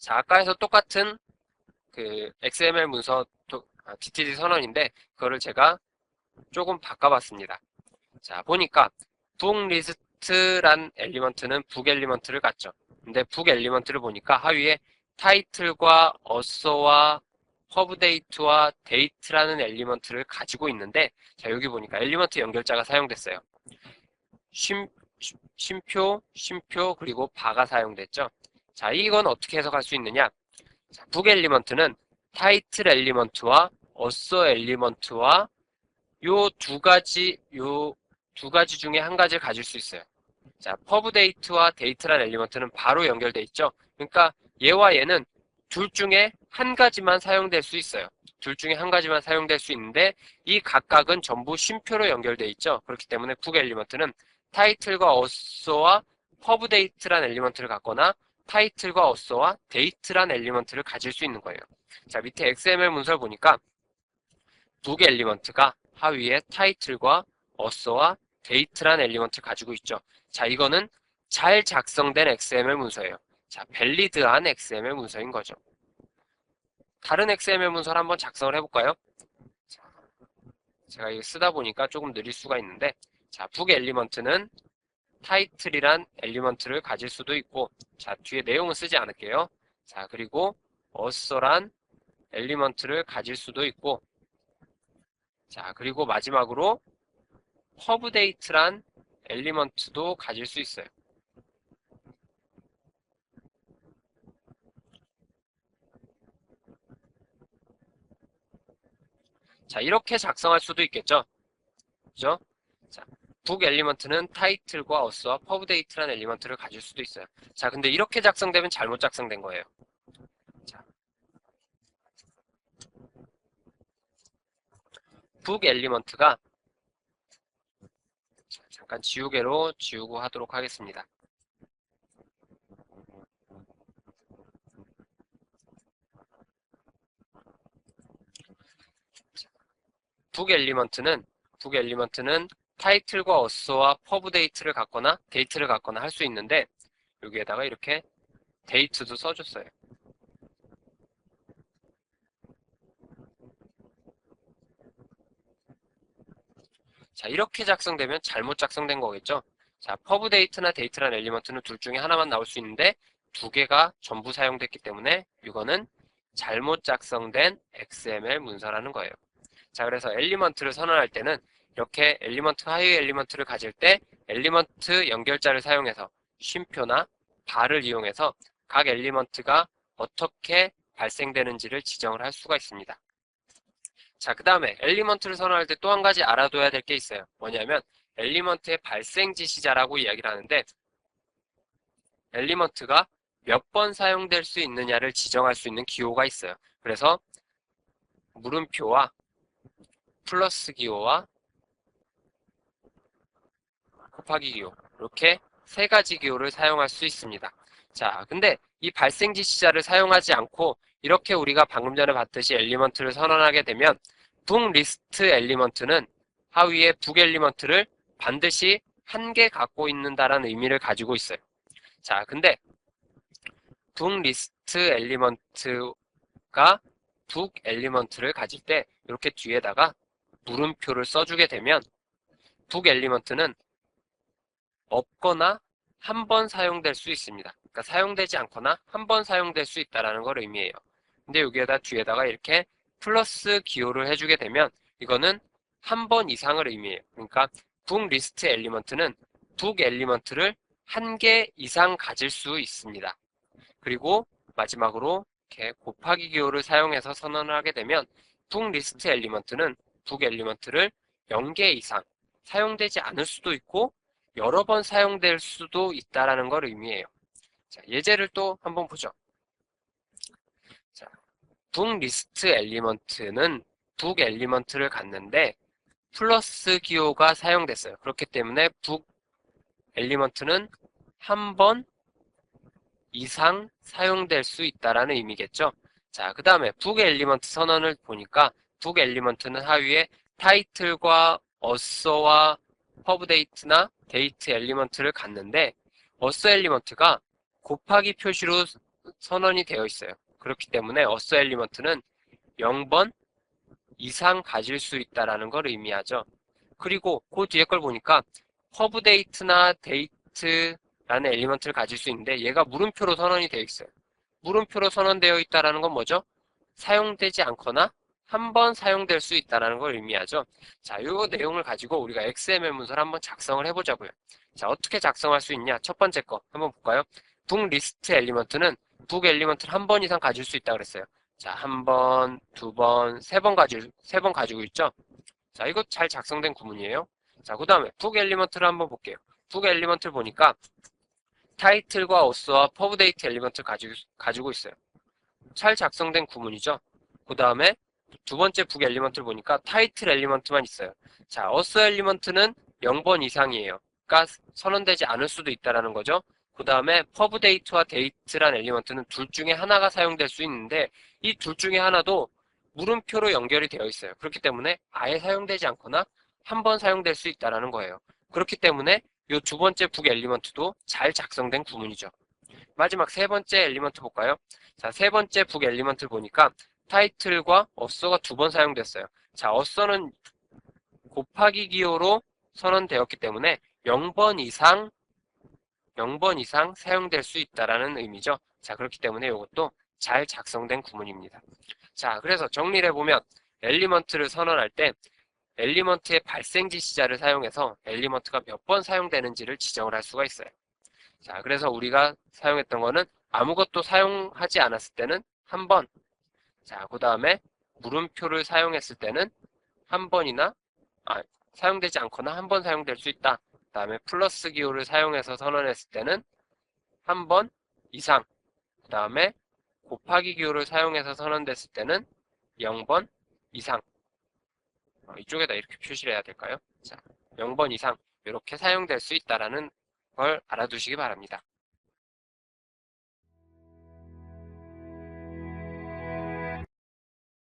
자, 아까 해서 똑같은 그 XML 문서 DTD 선언인데 그거를 제가 조금 바꿔봤습니다. 자, 보니까 북 리스트란 엘리먼트는 북 엘리먼트를 갖죠. 근데 북 엘리먼트를 보니까 하위에 타이틀과 어서와 퍼브데이트와 데이트라는 엘리먼트를 가지고 있는데, 자, 여기 보니까 엘리먼트 연결자가 사용됐어요. 쉼표, 그리고 바가 사용됐죠. 자, 이건 어떻게 해석할 수 있느냐? 자, 북 엘리먼트는 타이틀 엘리먼트와 어서 엘리먼트와 요 두 가지 중에 한 가지를 가질 수 있어요. 자, 퍼브데이트와 데이트란 엘리먼트는 바로 연결돼 있죠. 그러니까 얘와 얘는 둘 중에 한 가지만 사용될 수 있어요. 둘 중에 한 가지만 사용될 수 있는데 이 각각은 전부 쉼표로 연결돼 있죠. 그렇기 때문에 북 엘리먼트는 타이틀과 어서와 퍼브데이트란 엘리먼트를 갖거나 타이틀과 어서와 데이트란 엘리먼트를 가질 수 있는 거예요. 자, 밑에 XML 문서를 보니까 북 엘리먼트가 하위에 타이틀과 어서와 데이트란 엘리먼트를 가지고 있죠. 자, 이거는 잘 작성된 XML 문서예요. 자, 밸리드한 XML 문서인 거죠. 다른 XML 문서를 한번 작성을 해볼까요? 자, 제가 이거 쓰다 보니까 조금 느릴 수가 있는데, 자, 북 엘리먼트는 타이틀이란 엘리먼트를 가질 수도 있고, 자, 뒤에 내용은 쓰지 않을게요. 자, 그리고 어서란 엘리먼트를 가질 수도 있고, 자, 그리고 마지막으로 퍼브데이트란 엘리먼트도 가질 수 있어요. 자, 이렇게 작성할 수도 있겠죠? 그죠? 자, 북 엘리먼트는 타이틀과 어서와 퍼브데이트란 엘리먼트를 가질 수도 있어요. 자, 근데 이렇게 작성되면 잘못 작성된 거예요. 자, 북 엘리먼트가 잠깐 지우개로 지우고 하도록 하겠습니다. 북 엘리먼트는 타이틀과 어서와 퍼브데이트를 갖거나 데이트를 갖거나 할 수 있는데 여기에다가 이렇게 데이트도 써줬어요. 자, 이렇게 작성되면 잘못 작성된 거겠죠? 자, 퍼브데이트나 데이트란 엘리먼트는 둘 중에 하나만 나올 수 있는데 두 개가 전부 사용됐기 때문에 이거는 잘못 작성된 XML 문서라는 거예요. 자, 그래서 엘리먼트를 선언할 때는 이렇게 엘리먼트 하위 엘리먼트를 가질 때 엘리먼트 연결자를 사용해서 쉼표나 바를 이용해서 각 엘리먼트가 어떻게 발생되는지를 지정을 할 수가 있습니다. 자, 그 다음에 엘리먼트를 선언할 때 또 한 가지 알아둬야 될 게 있어요. 뭐냐면 엘리먼트의 발생 지시자라고 이야기를 하는데 엘리먼트가 몇 번 사용될 수 있느냐를 지정할 수 있는 기호가 있어요. 그래서 물음표와 플러스 기호와 곱하기 기호, 이렇게 세 가지 기호를 사용할 수 있습니다. 자, 근데 이 발생 지시자를 사용하지 않고 이렇게 우리가 방금 전에 봤듯이 엘리먼트를 선언하게 되면 북 리스트 엘리먼트는 하위의 북 엘리먼트를 반드시 한 개 갖고 있는다라는 의미를 가지고 있어요. 자, 근데 북 리스트 엘리먼트가 북 엘리먼트를 가질 때 이렇게 뒤에다가 물음표를 써주게 되면 북 엘리먼트는 없거나 한 번 사용될 수 있습니다. 그러니까 사용되지 않거나 한 번 사용될 수 있다는 걸 의미해요. 근데 여기에다 뒤에다가 이렇게 플러스 기호를 해주게 되면 이거는 한 번 이상을 의미해요. 그러니까 북 리스트 엘리먼트는 북 엘리먼트를 한 개 이상 가질 수 있습니다. 그리고 마지막으로 이렇게 곱하기 기호를 사용해서 선언을 하게 되면 북 리스트 엘리먼트는 북 엘리먼트를 0개 이상 사용되지 않을 수도 있고 여러 번 사용될 수도 있다는 걸 의미해요. 자, 예제를 또 한번 보죠. 자, 북 리스트 엘리먼트는 북 엘리먼트를 갖는데 플러스 기호가 사용됐어요. 그렇기 때문에 북 엘리먼트는 한 번 이상 사용될 수 있다는 의미겠죠. 자, 그 다음에 북 엘리먼트 선언을 보니까 북 엘리먼트는 하위에 타이틀과 어서와 퍼브데이트나 데이트 엘리먼트를 갖는데 어서 엘리먼트가 곱하기 표시로 선언이 되어 있어요. 그렇기 때문에 어서 엘리먼트는 0번 이상 가질 수 있다라는 걸 의미하죠. 그리고 그 뒤에 걸 보니까 허브 데이트나 데이트라는 엘리먼트를 가질 수 있는데 얘가 물음표로 선언이 되어 있어요. 물음표로 선언되어 있다라는 건 뭐죠? 사용되지 않거나 한 번 사용될 수 있다는 걸 의미하죠. 자, 이 내용을 가지고 우리가 XML 문서를 한번 작성을 해보자고요. 자, 어떻게 작성할 수 있냐? 첫 번째 거 한번 볼까요? 북 리스트 엘리먼트는 북 엘리먼트를 한 번 이상 가질 수 있다 그랬어요. 자, 한 번, 두 번, 세 번 가지고 있죠? 자, 이거 잘 작성된 구문이에요. 자, 그 다음에 북 엘리먼트를 한번 볼게요. 북 엘리먼트를 보니까 타이틀과 어스와 퍼브데이트 엘리먼트를 가지고 있어요. 잘 작성된 구문이죠. 그 다음에 두 번째 북 엘리먼트를 보니까 타이틀 엘리먼트만 있어요. 자, 어스 엘리먼트는 0번 이상이에요. 그러니까 선언되지 않을 수도 있다는 거죠. 그 다음에 퍼브데이트와 데이트란 엘리먼트는 둘 중에 하나가 사용될 수 있는데 이 둘 중에 하나도 물음표로 연결이 되어 있어요. 그렇기 때문에 아예 사용되지 않거나 한 번 사용될 수 있다는 거예요. 그렇기 때문에 이 두 번째 북 엘리먼트도 잘 작성된 구문이죠. 마지막 세 번째 엘리먼트 볼까요? 자, 세 번째 북 엘리먼트를 보니까 타이틀과 어서가 두 번 사용됐어요. 자, 어서는 곱하기 기호로 선언되었기 때문에 0번 이상 사용될 수 있다라는 의미죠. 자, 그렇기 때문에 이것도 잘 작성된 구문입니다. 자, 그래서 정리를 해보면 엘리먼트를 선언할 때 엘리먼트의 발생지 시자를 사용해서 엘리먼트가 몇 번 사용되는지를 지정을 할 수가 있어요. 자, 그래서 우리가 사용했던 거는 아무것도 사용하지 않았을 때는 한 번. 자, 그 다음에 물음표를 사용했을 때는 한 번이나, 사용되지 않거나 한 번 사용될 수 있다. 그 다음에 플러스 기호를 사용해서 선언했을 때는 한 번 이상. 그 다음에 곱하기 기호를 사용해서 선언됐을 때는 0번 이상. 이쪽에다 이렇게 표시를 해야 될까요? 자, 0번 이상 이렇게 사용될 수 있다라는 걸 알아두시기 바랍니다.